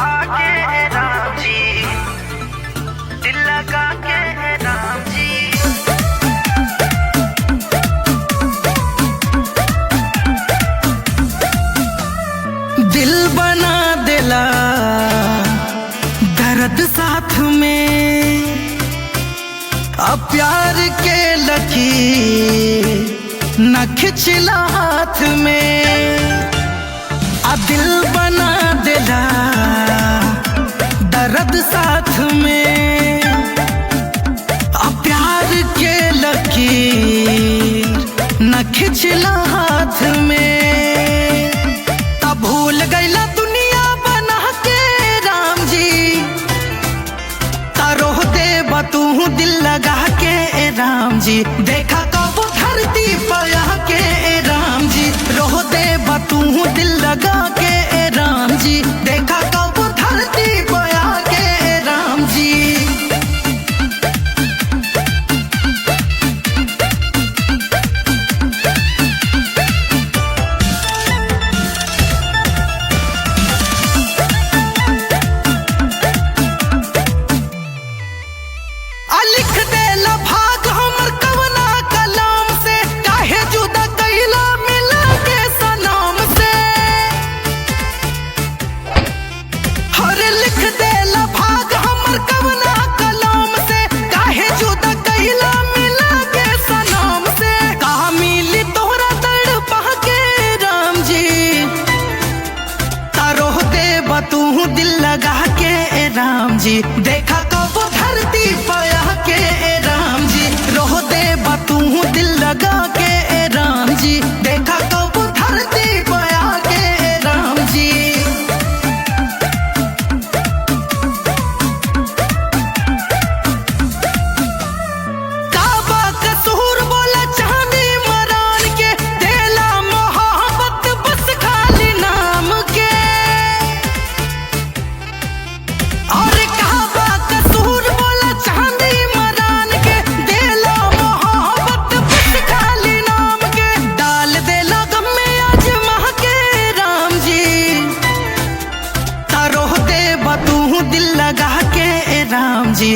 आके राम जी, दिल लगा के राम जी। दिल बना दिला दर्द साथ में, अब प्यार के लकीर न खिंचला हाथ में। दिल बना दिला दर्द साथ में, अब प्यार के लकीर न खिंचला हाथ में। तब भूल गईला दुनिया बना के राम जी, तारोह दे तू दिल लगा के राम जी। देखा कब धरती पया के राम जी, रोह दे तू दिल लगा के राम जी। देखा कब धरती पया के राम जी। लिख देला भाग हमर कवना कलाम से, काहे जुदा कइला मिला के सनम से। हरे लिख देला भाग हमर कवना कलाम से, काहे जुदा कइला मिला के सनम से। कहा मिली तोहरा तड़पा के राम जी, तारोह दे तू दिल लगा के राम जी। देखा कब धरती पया के राम जी, रोह दे तू दिल लगा के राम जी। देखा कब धरती पया के राम जी। काबा कसूर बोला चांदी मरान के, देला मोहब्बत बस खाली नाम के। और काबा कसूर बोला चांदी मरान के, देला मोहब्बत बस खाली नाम के। डाल देला गम में आज माह के राम जी, तारोह दे तू दिल लगा के राम जी।